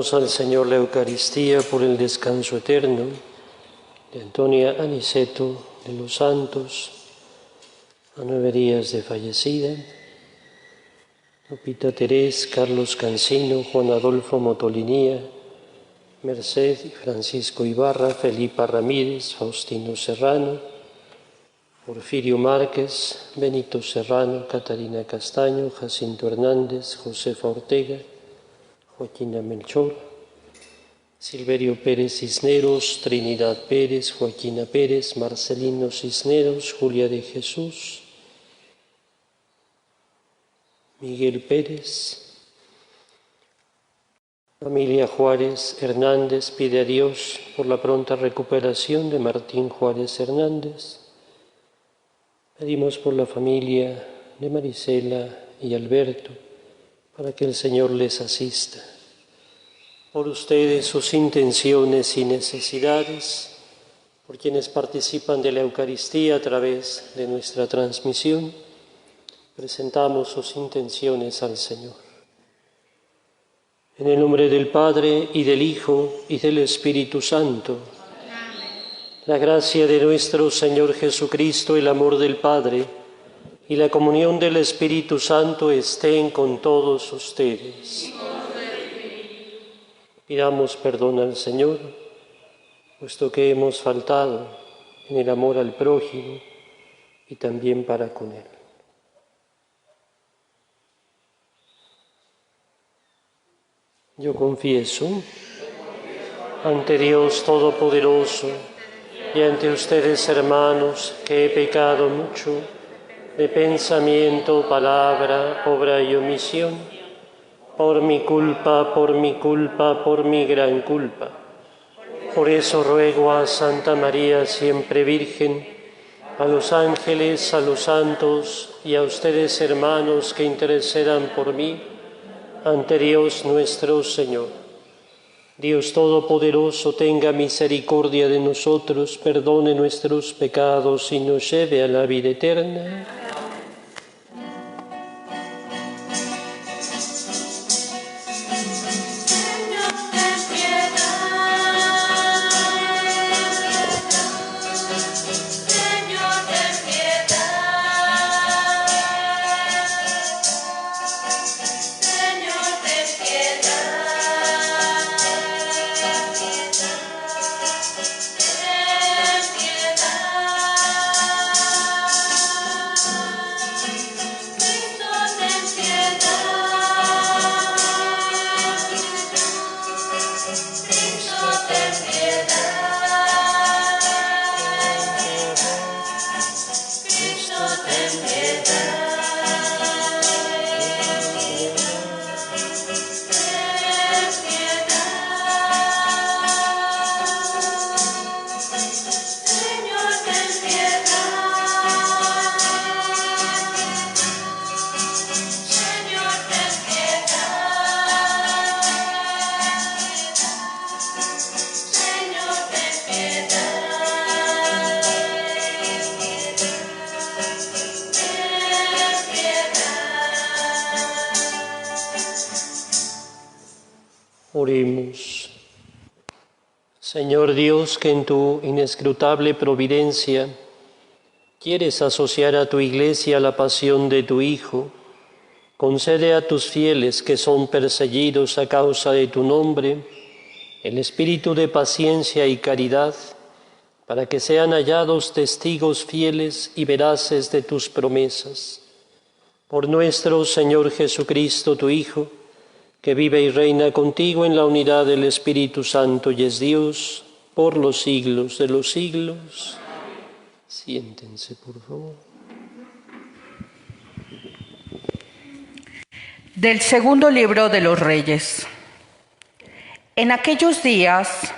Ofrezcamos al Señor la Eucaristía por el descanso eterno de Antonia Aniceto de los Santos, a 9 días de fallecida, Lupita Terés, Carlos Cancino, Juan Adolfo Motolinía, Merced y Francisco Ibarra, Felipa Ramírez, Faustino Serrano, Porfirio Márquez, Benito Serrano, Catarina Castaño, Jacinto Hernández, Josefa Ortega, Joaquina Melchor, Silverio Pérez Cisneros, Trinidad Pérez, Joaquina Pérez, Marcelino Cisneros, Julia de Jesús, Miguel Pérez. Familia Juárez Hernández pide a Dios por la pronta recuperación de Martín Juárez Hernández. Pedimos por la familia de Marisela y Alberto, para que el Señor les asista. Por ustedes, sus intenciones y necesidades, por quienes participan de la Eucaristía a través de nuestra transmisión, presentamos sus intenciones al Señor. En el nombre del Padre, y del Hijo, y del Espíritu Santo. La gracia de nuestro Señor Jesucristo, el amor del Padre y la comunión del Espíritu Santo estén con todos ustedes. Pidamos perdón al Señor, puesto que hemos faltado en el amor al prójimo y también para con Él. Yo confieso ante Dios Todopoderoso y ante ustedes, hermanos, que he pecado mucho de pensamiento, palabra, obra y omisión, por mi culpa, por mi gran culpa. Por eso ruego a Santa María, siempre Virgen, a los ángeles, a los santos y a ustedes, hermanos, que intercedan por mí ante Dios nuestro Señor. Dios Todopoderoso, tenga misericordia de nosotros, perdone nuestros pecados y nos lleve a la vida eterna. Oremos. Señor Dios, que en tu inescrutable providencia quieres asociar a tu Iglesia a la pasión de tu Hijo, concede a tus fieles que son perseguidos a causa de tu nombre el espíritu de paciencia y caridad, para que sean hallados testigos fieles y veraces de tus promesas. Por nuestro Señor Jesucristo, tu Hijo, que vive y reina contigo en la unidad del Espíritu Santo y es Dios por los siglos de los siglos. Siéntense, por favor. Del segundo libro de los Reyes. En aquellos días,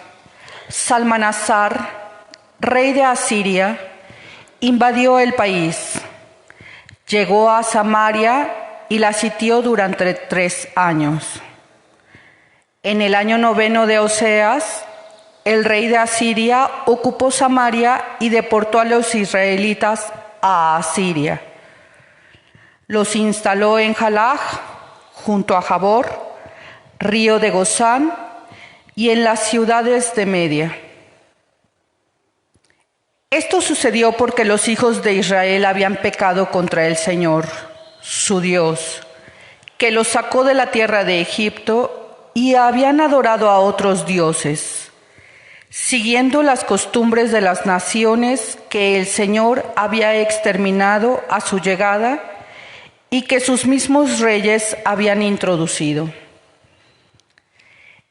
Salmanasar, rey de Asiria, invadió el país, llegó a Samaria y la sitió durante 3 años. En el año 9 de Oseas, el rey de Asiria ocupó Samaria y deportó a los israelitas a Asiria. Los instaló en Jalaj, junto a Jabor, río de Gozán, y en las ciudades de Media. Esto sucedió porque los hijos de Israel habían pecado contra el Señor, su Dios, que los sacó de la tierra de Egipto, y habían adorado a otros dioses, siguiendo las costumbres de las naciones que el Señor había exterminado a su llegada y que sus mismos reyes habían introducido.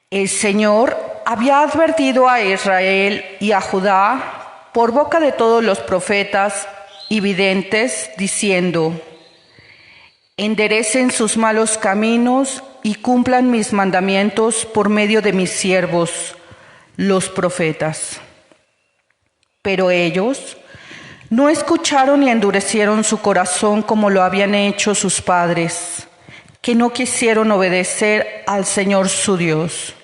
El Señor había advertido a Israel y a Judá por boca de todos los profetas y videntes, diciendo: enderecen sus malos caminos y cumplan mis mandamientos por medio de mis siervos, los profetas. Pero ellos no escucharon y endurecieron su corazón como lo habían hecho sus padres, que no quisieron obedecer al Señor su Dios.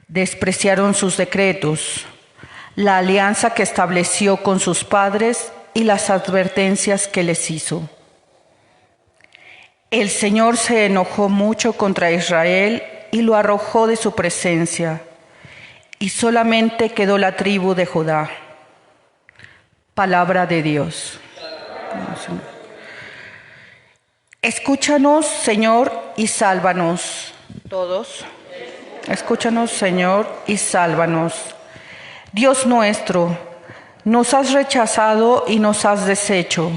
Despreciaron sus decretos, la alianza que estableció con sus padres y las advertencias que les hizo. El Señor se enojó mucho contra Israel y lo arrojó de su presencia, y solamente quedó la tribu de Judá. Palabra de Dios. Escúchanos, Señor, y sálvanos. Todos. Escúchanos, Señor, y sálvanos. Dios nuestro, nos has rechazado y nos has deshecho.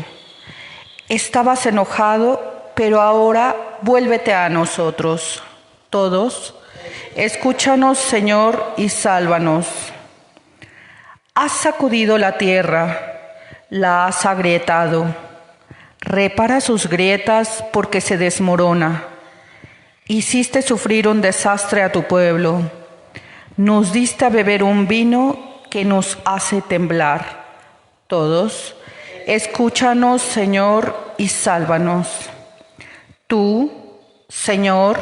Estabas enojado, pero ahora vuélvete a nosotros. Todos, escúchanos, Señor, y sálvanos. Has sacudido la tierra, la has agrietado. Repara sus grietas porque se desmorona. Hiciste sufrir un desastre a tu pueblo. Nos diste a beber un vino que nos hace temblar. Todos, escúchanos, Señor, y sálvanos. Tú, Señor,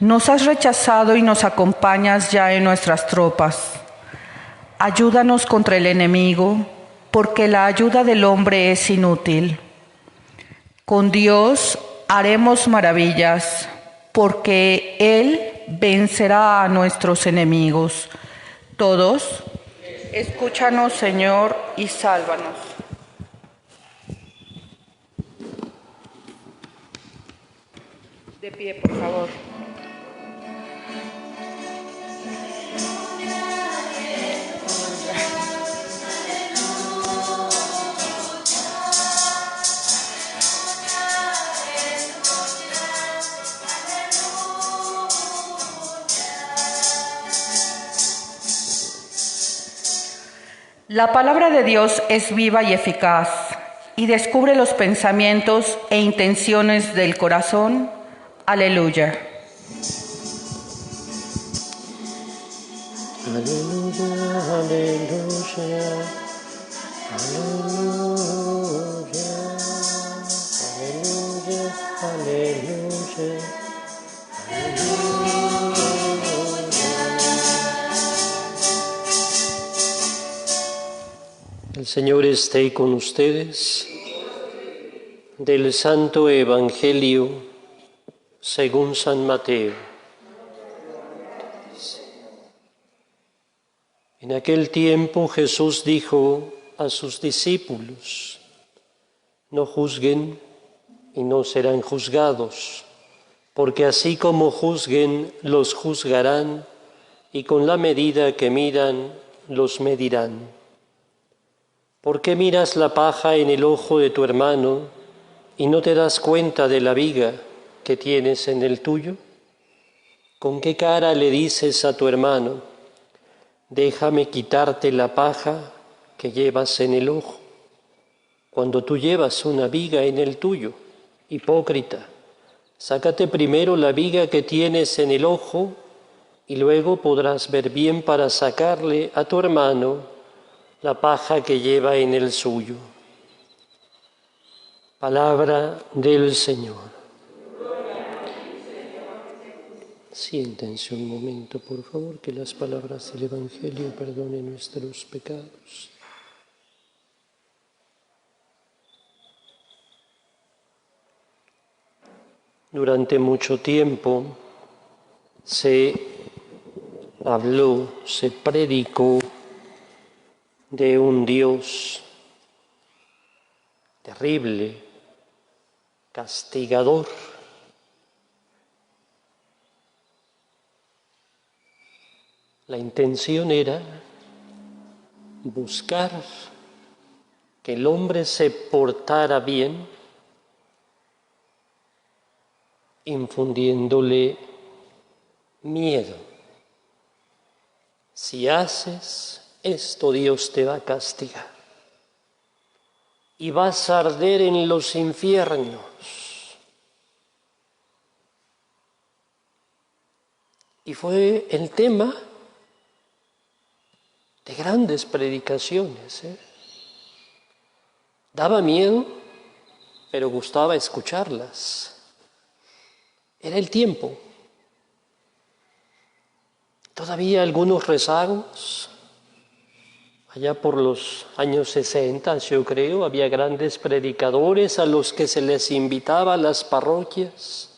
nos has rechazado y nos acompañas ya en nuestras tropas. Ayúdanos contra el enemigo, porque la ayuda del hombre es inútil. Con Dios haremos maravillas, porque Él vencerá a nuestros enemigos. Todos, escúchanos, Señor, y sálvanos. De pie, por favor. La palabra de Dios es viva y eficaz y descubre los pensamientos e intenciones del corazón. Aleluya. Aleluya, aleluya, aleluya, aleluya, El Señor esté con ustedes. Del Santo Evangelio según San Mateo. En aquel tiempo Jesús dijo a sus discípulos: no juzguen y no serán juzgados, porque así como juzguen, los juzgarán, y con la medida que midan, los medirán. ¿Por qué miras la paja en el ojo de tu hermano y no te das cuenta de la viga que tienes en el tuyo? ¿Con qué cara le dices a tu hermano: déjame quitarte la paja que llevas en el ojo, cuando tú llevas una viga en el tuyo? Hipócrita, sácate primero la viga que tienes en el ojo y luego podrás ver bien para sacarle a tu hermano la paja que lleva en el suyo. Palabra del Señor. Siéntense un momento, por favor, que las palabras del Evangelio perdonen nuestros pecados. Durante mucho tiempo se habló, se predicó de un Dios terrible, castigador. La intención era buscar que el hombre se portara bien, infundiéndole miedo. Si haces esto, Dios te va a castigar y vas a arder en los infiernos. Y fue el tema de grandes predicaciones. Daba miedo, pero gustaba escucharlas. Era el tiempo. Todavía algunos rezagos. Allá por los años 60, yo creo, había grandes predicadores a los que se les invitaba a las parroquias,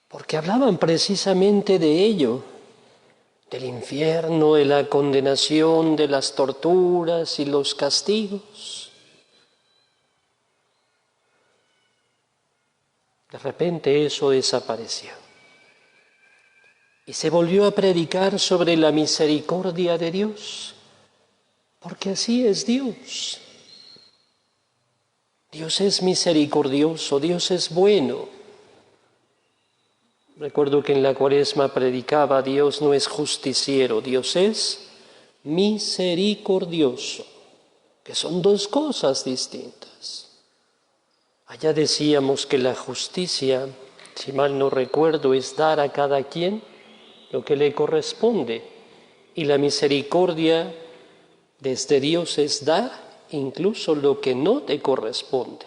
porque hablaban precisamente de ello, del infierno, de la condenación, de las torturas y los castigos. De repente eso desapareció y se volvió a predicar sobre la misericordia de Dios, porque así es Dios. Dios es misericordioso, Dios es bueno. Recuerdo que en la Cuaresma predicaba: Dios no es justiciero, Dios es misericordioso, que son dos cosas distintas. Allá decíamos que la justicia, si mal no recuerdo, es dar a cada quien lo que le corresponde, y la misericordia desde Dios es dar incluso lo que no te corresponde.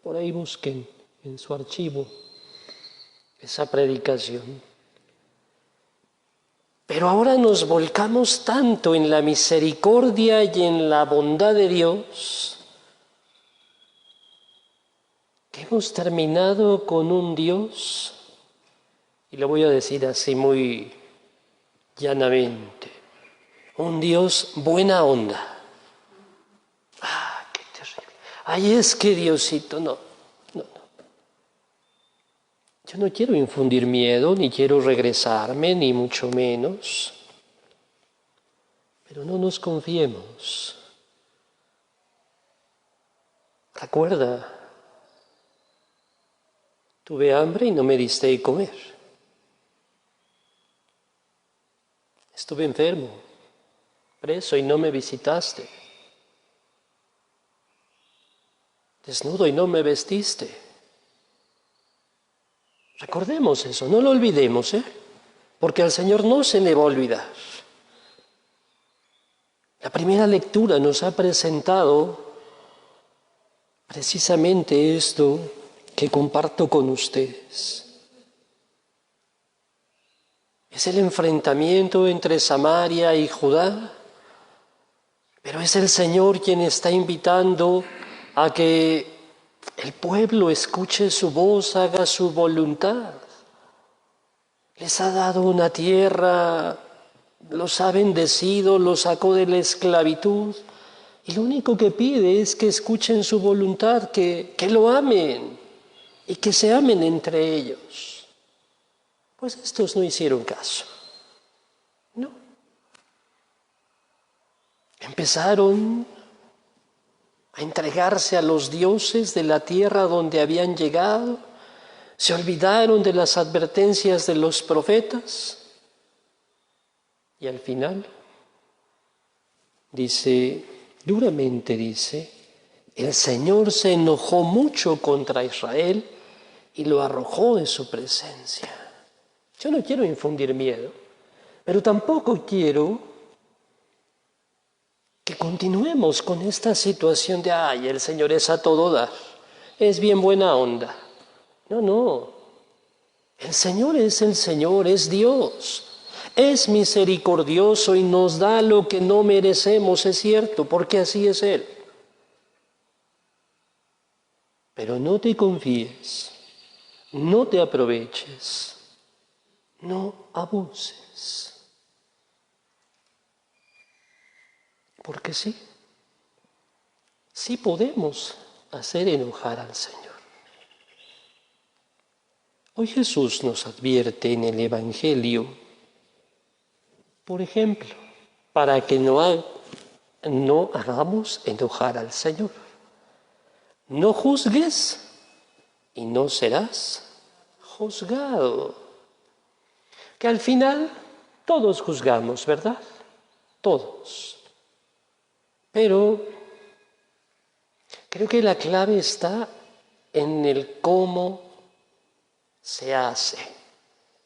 Por ahí busquen en su archivo esa predicación. Pero ahora nos volcamos tanto en la misericordia y en la bondad de Dios que hemos terminado con un Dios, y lo voy a decir así muy llanamente, un Dios buena onda. ¡Ah, qué terrible! Ay, es que Diosito, no. Yo no quiero infundir miedo, ni quiero regresarme, ni mucho menos. Pero no nos confiemos. Recuerda, tuve hambre y no me diste de comer. Estuve enfermo, preso y no me visitaste. Desnudo y no me vestiste. Recordemos eso, no lo olvidemos, porque al Señor no se le va a olvidar. La primera lectura nos ha presentado precisamente esto que comparto con ustedes. Es el enfrentamiento entre Samaria y Judá, pero es el Señor quien está invitando a que el pueblo escuche su voz, haga su voluntad. Les ha dado una tierra, los ha bendecido, los sacó de la esclavitud, y lo único que pide es que escuchen su voluntad, que lo amen y que se amen entre ellos. Pues estos no hicieron caso. No. Empezaron a entregarse a los dioses de la tierra donde habían llegado, se olvidaron de las advertencias de los profetas y al final duramente dice, el Señor se enojó mucho contra Israel y lo arrojó de su presencia. Yo no quiero infundir miedo, pero tampoco quiero que continuemos con esta situación de, ay, el Señor es a todo dar, es bien buena onda. No, el Señor, es Dios, es misericordioso y nos da lo que no merecemos, es cierto, porque así es Él. Pero no te confíes, no te aproveches, no abuses. Porque sí podemos hacer enojar al Señor. Hoy Jesús nos advierte en el Evangelio, por ejemplo, para que no hagamos enojar al Señor. No juzgues y no serás juzgado. Que al final todos juzgamos, ¿verdad? Todos. Pero creo que la clave está en el cómo se hace,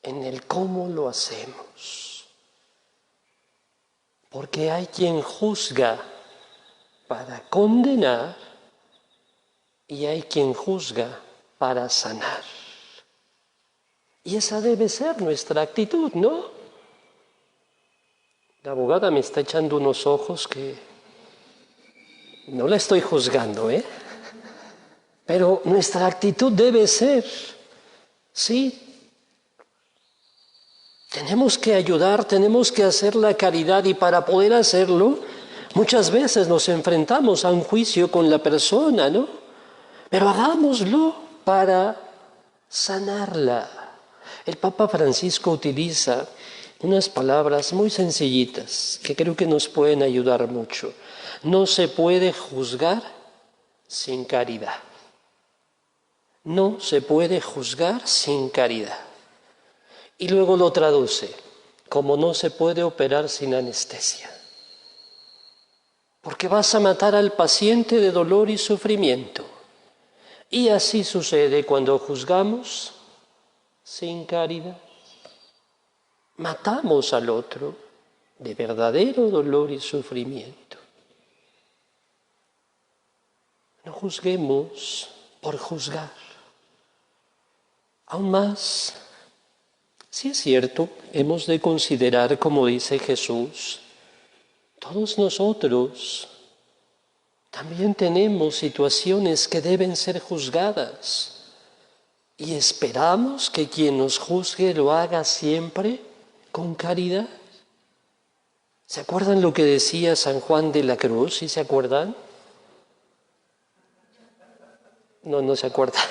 en el cómo lo hacemos. Porque hay quien juzga para condenar y hay quien juzga para sanar. Y esa debe ser nuestra actitud, ¿no? La abogada me está echando unos ojos que no la estoy juzgando, ¿eh? Pero nuestra actitud debe ser, sí, tenemos que ayudar, tenemos que hacer la caridad y para poder hacerlo, muchas veces nos enfrentamos a un juicio con la persona, ¿no? Pero hagámoslo para sanarla. El Papa Francisco utiliza unas palabras muy sencillitas que creo que nos pueden ayudar mucho. No se puede juzgar sin caridad. No se puede juzgar sin caridad. Y luego lo traduce como no se puede operar sin anestesia. Porque vas a matar al paciente de dolor y sufrimiento. Y así sucede cuando juzgamos sin caridad. Matamos al otro de verdadero dolor y sufrimiento. No juzguemos por juzgar. Aún más, si es cierto, hemos de considerar, como dice Jesús, todos nosotros también tenemos situaciones que deben ser juzgadas y esperamos que quien nos juzgue lo haga siempre con caridad. ¿Se acuerdan lo que decía San Juan de la Cruz? ¿Sí se acuerdan? No se acuerdan.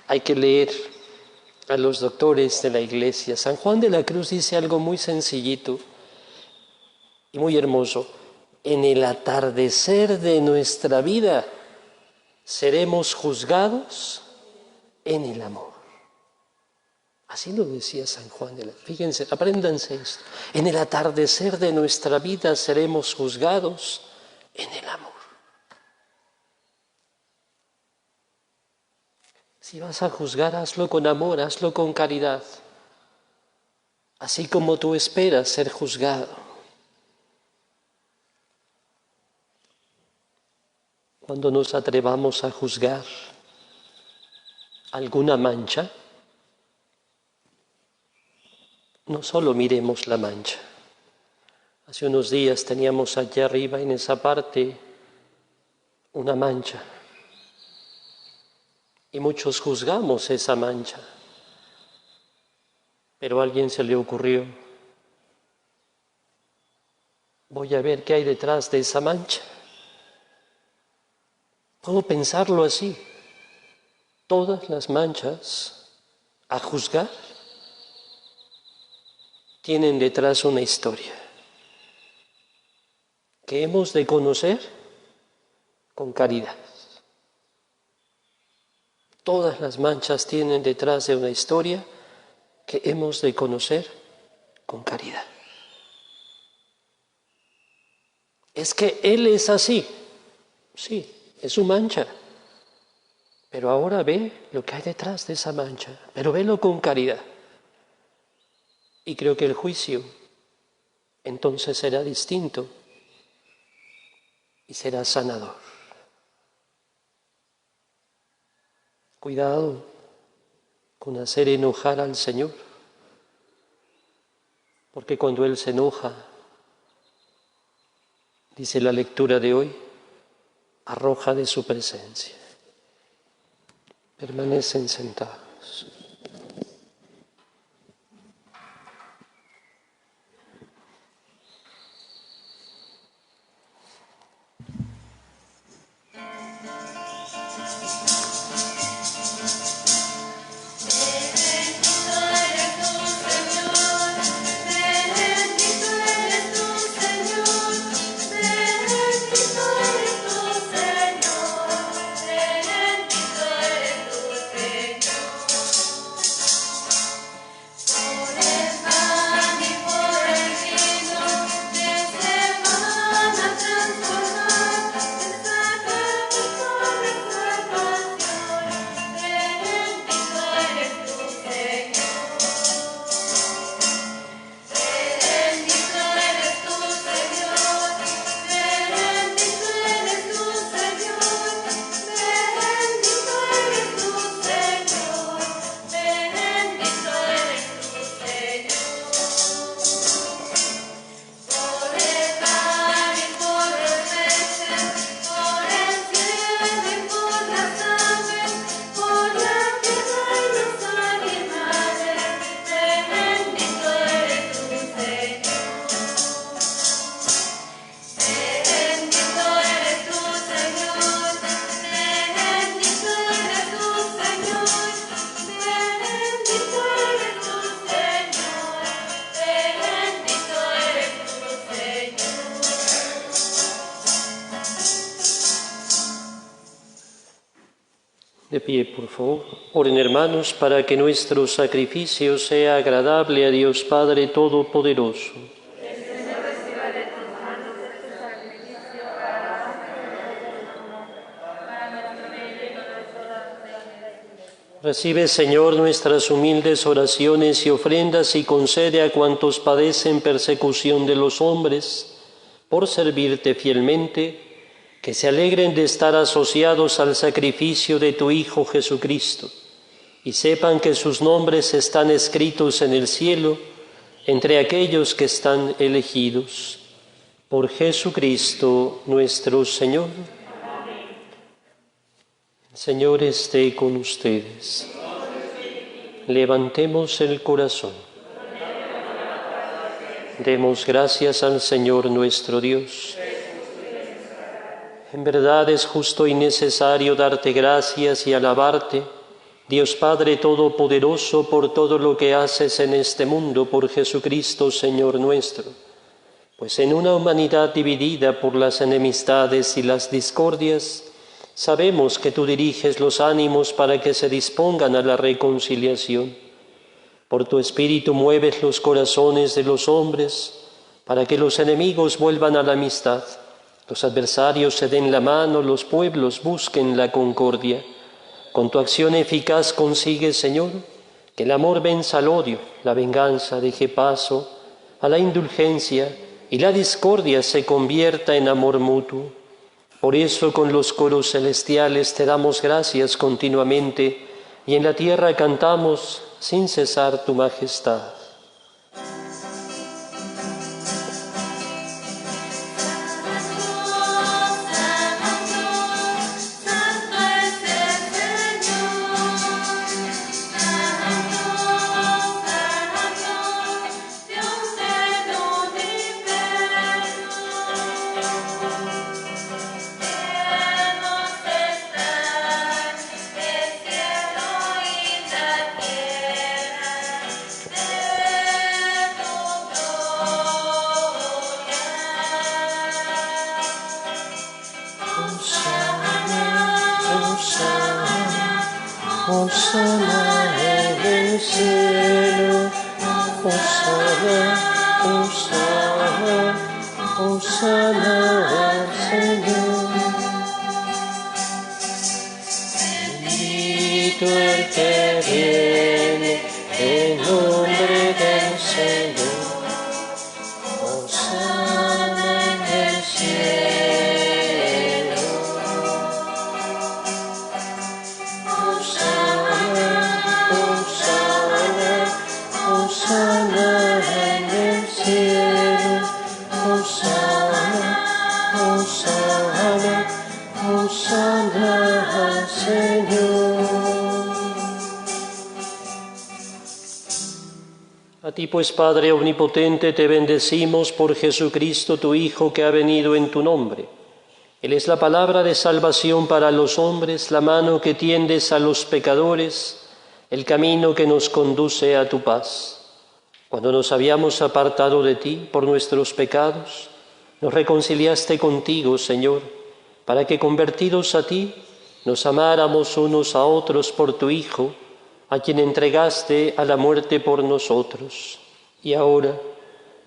Hay que leer a los doctores de la Iglesia. San Juan de la Cruz dice algo muy sencillito y muy hermoso. En el atardecer de nuestra vida seremos juzgados en el amor. Así lo decía San Juan de la Cruz. Fíjense, apréndanse esto. En el atardecer de nuestra vida seremos juzgados en el amor. Si vas a juzgar, hazlo con amor, hazlo con caridad. Así como tú esperas ser juzgado. Cuando nos atrevamos a juzgar alguna mancha, no solo miremos la mancha. Hace unos días teníamos allí arriba en esa parte una mancha. Y muchos juzgamos esa mancha. Pero a alguien se le ocurrió, voy a ver qué hay detrás de esa mancha. Puedo pensarlo así. Todas las manchas a juzgar tienen detrás una historia que hemos de conocer con caridad. Todas las manchas tienen detrás de una historia que hemos de conocer con caridad. Es que él es así, sí, es su mancha, pero ahora ve lo que hay detrás de esa mancha, pero velo con caridad. Y creo que el juicio entonces será distinto y será sanador. Cuidado con hacer enojar al Señor, porque cuando Él se enoja, dice la lectura de hoy, arroja de su presencia. Permanecen sentados. De pie, por favor. Oren, hermanos, para que nuestro sacrificio sea agradable a Dios Padre Todopoderoso. Recibe, Señor, nuestras humildes oraciones y ofrendas y concede a cuantos padecen persecución de los hombres, por servirte fielmente, que se alegren de estar asociados al sacrificio de tu Hijo Jesucristo y sepan que sus nombres están escritos en el cielo entre aquellos que están elegidos. Por Jesucristo nuestro Señor. El Señor esté con ustedes. Levantemos el corazón. Demos gracias al Señor nuestro Dios. En verdad es justo y necesario darte gracias y alabarte, Dios Padre Todopoderoso, por todo lo que haces en este mundo por Jesucristo, Señor nuestro. Pues en una humanidad dividida por las enemistades y las discordias, sabemos que tú diriges los ánimos para que se dispongan a la reconciliación. Por tu Espíritu mueves los corazones de los hombres para que los enemigos vuelvan a la amistad, los adversarios se den la mano, los pueblos busquen la concordia. Con tu acción eficaz consigues, Señor, que el amor venza al odio, la venganza deje paso a la indulgencia y la discordia se convierta en amor mutuo. Por eso con los coros celestiales te damos gracias continuamente y en la tierra cantamos sin cesar tu majestad. Hosana en el cielo, Hosana, Hosana, Hosana al Señor. Bendito el que viene en nombre del Señor, Hosana en el cielo. Hosana en el cielo, Hosana, Hosana, Hosana al Señor. A ti pues, Padre omnipotente, te bendecimos por Jesucristo, tu Hijo, que ha venido en tu nombre. Él es la palabra de salvación para los hombres, la mano que tiendes a los pecadores, el camino que nos conduce a tu paz. Cuando nos habíamos apartado de ti por nuestros pecados, nos reconciliaste contigo, Señor, para que convertidos a ti, nos amáramos unos a otros por tu Hijo, a quien entregaste a la muerte por nosotros. Y ahora,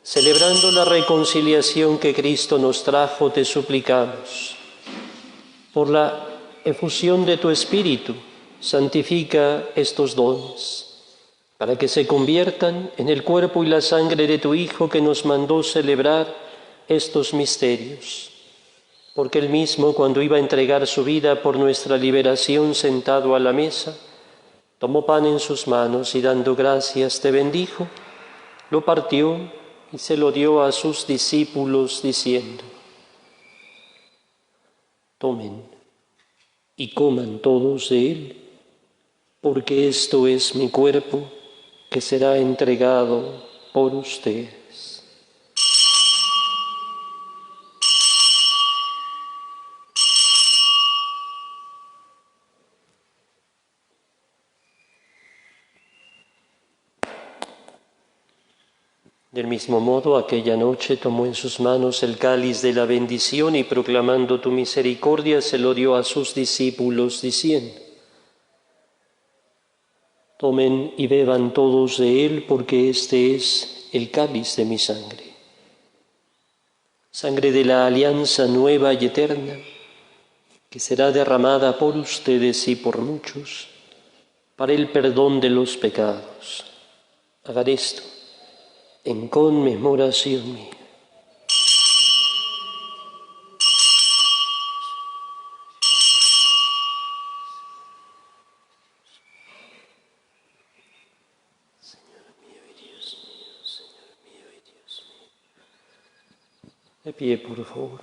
celebrando la reconciliación que Cristo nos trajo, te suplicamos, por la efusión de tu Espíritu, santifica estos dones, para que se conviertan en el cuerpo y la sangre de tu Hijo, que nos mandó celebrar estos misterios. Porque él mismo, cuando iba a entregar su vida por nuestra liberación, sentado a la mesa, tomó pan en sus manos y dando gracias te bendijo, lo partió y se lo dio a sus discípulos diciendo: tomen y coman todos de él, porque esto es mi cuerpo, que será entregado por ustedes. Del mismo modo, aquella noche tomó en sus manos el cáliz de la bendición y proclamando tu misericordia se lo dio a sus discípulos diciendo: Tomen y beban todos de él, porque este es el cáliz de mi sangre. Sangre de la alianza nueva y eterna, que será derramada por ustedes y por muchos, para el perdón de los pecados. Hagan esto en conmemoración mía. De pie, por favor.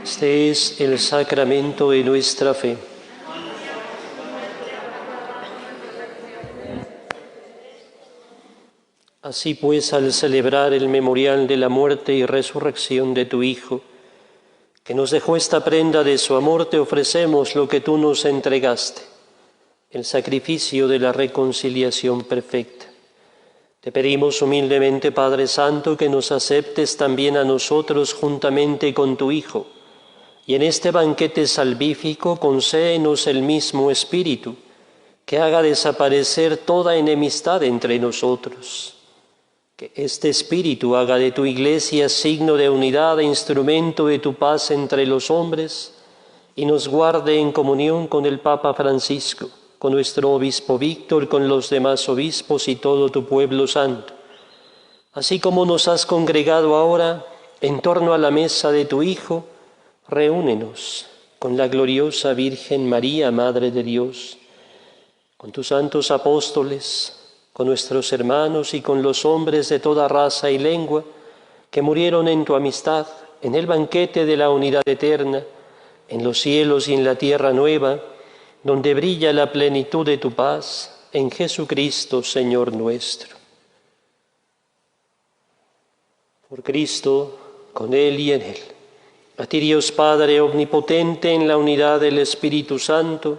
Este es el sacramento de nuestra fe. Así pues, al celebrar el memorial de la muerte y resurrección de tu Hijo, que nos dejó esta prenda de su amor, te ofrecemos lo que tú nos entregaste, el sacrificio de la reconciliación perfecta. Te pedimos humildemente, Padre Santo, que nos aceptes también a nosotros juntamente con tu Hijo, y en este banquete salvífico concédenos el mismo Espíritu, que haga desaparecer toda enemistad entre nosotros. Que este Espíritu haga de tu Iglesia signo de unidad e instrumento de tu paz entre los hombres, y nos guarde en comunión con el Papa Francisco, con nuestro obispo Víctor, con los demás obispos y todo tu pueblo santo. Así como nos has congregado ahora en torno a la mesa de tu Hijo, reúnenos con la gloriosa Virgen María, Madre de Dios, con tus santos apóstoles, con nuestros hermanos y con los hombres de toda raza y lengua que murieron en tu amistad, en el banquete de la unidad eterna, en los cielos y en la tierra nueva, donde brilla la plenitud de tu paz, en Jesucristo, Señor nuestro. Por Cristo, con Él y en Él. A ti, Dios Padre omnipotente, en la unidad del Espíritu Santo,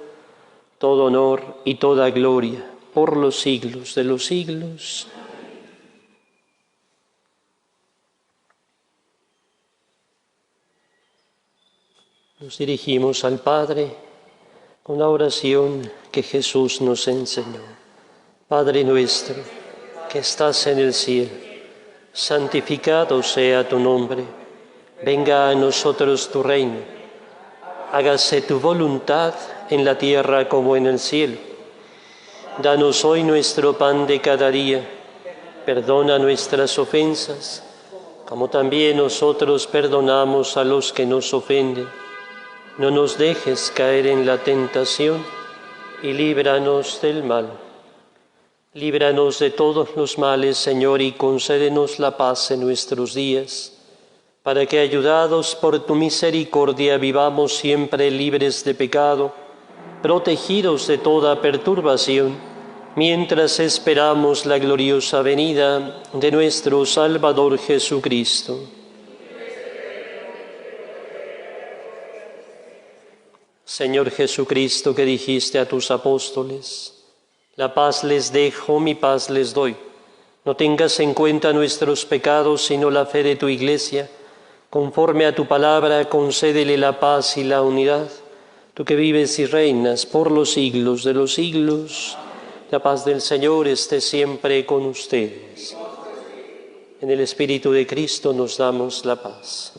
todo honor y toda gloria, por los siglos de los siglos. Nos dirigimos al Padre con la oración que Jesús nos enseñó. Padre nuestro, que estás en el cielo, santificado sea tu nombre. Venga a nosotros tu reino. Hágase tu voluntad en la tierra como en el cielo. Danos hoy nuestro pan de cada día. Perdona nuestras ofensas, como también nosotros perdonamos a los que nos ofenden. No nos dejes caer en la tentación y líbranos del mal. Líbranos de todos los males, Señor, y concédenos la paz en nuestros días, para que, ayudados por tu misericordia, vivamos siempre libres de pecado, protegidos de toda perturbación, mientras esperamos la gloriosa venida de nuestro Salvador Jesucristo. Señor Jesucristo, que dijiste a tus apóstoles: la paz les dejo, mi paz les doy. No tengas en cuenta nuestros pecados, sino la fe de tu Iglesia. Conforme a tu palabra, concédele la paz y la unidad. Tú que vives y reinas por los siglos de los siglos, la paz del Señor esté siempre con ustedes. En el Espíritu de Cristo nos damos la paz.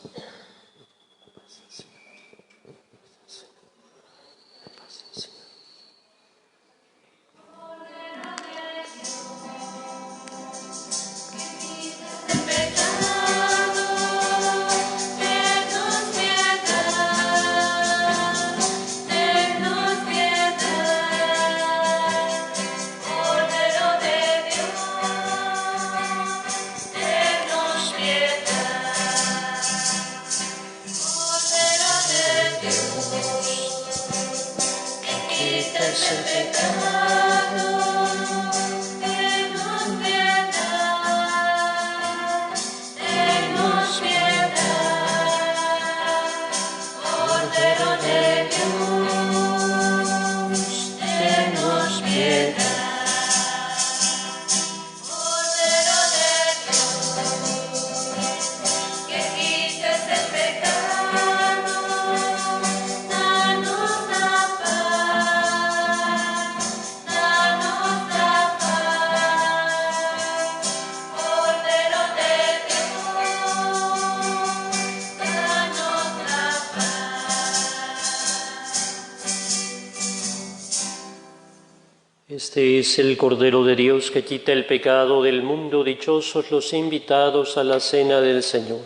Danos Este es el Cordero de Dios que quita el pecado del mundo. Dichosos los invitados a la cena del Señor.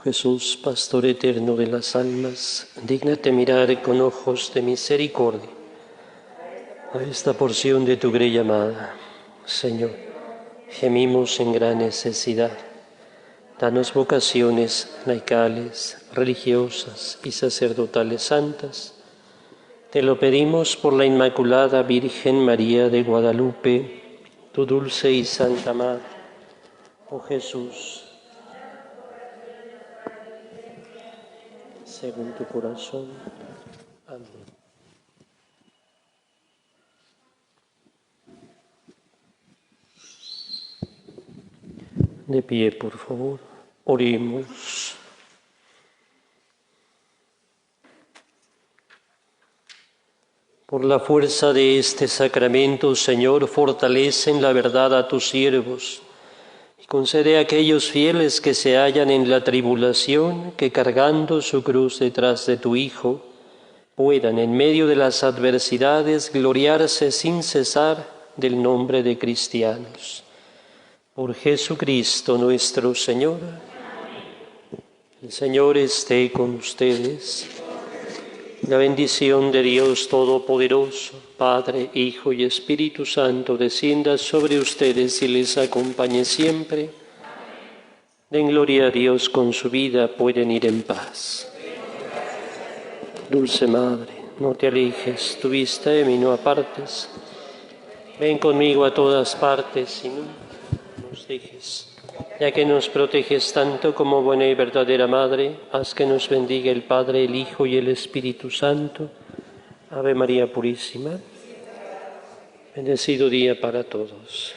Jesús, Pastor eterno de las almas, dígnate mirar con ojos de misericordia a esta porción de tu grey amada. Señor, gemimos en gran necesidad. Danos vocaciones laicales, religiosas y sacerdotales santas. Te lo pedimos por la Inmaculada Virgen María de Guadalupe, tu dulce y santa Madre. Oh Jesús, según tu corazón. Amén. De pie, por favor, oremos. Por la fuerza de este sacramento, Señor, fortalece en la verdad a tus siervos y concede a aquellos fieles que se hallan en la tribulación, que cargando su cruz detrás de tu Hijo, puedan en medio de las adversidades gloriarse sin cesar del nombre de cristianos. Por Jesucristo nuestro Señor. El Señor esté con ustedes. La bendición de Dios Todopoderoso, Padre, Hijo y Espíritu Santo, descienda sobre ustedes y les acompañe siempre. Den gloria a Dios con su vida, pueden ir en paz. Dulce Madre, no te alejes, tu vista de mí no apartes. Ven conmigo a todas partes y no nos dejes. Ya que nos proteges tanto como buena y verdadera Madre, haz que nos bendiga el Padre, el Hijo y el Espíritu Santo. Ave María Purísima. Bendecido día para todos.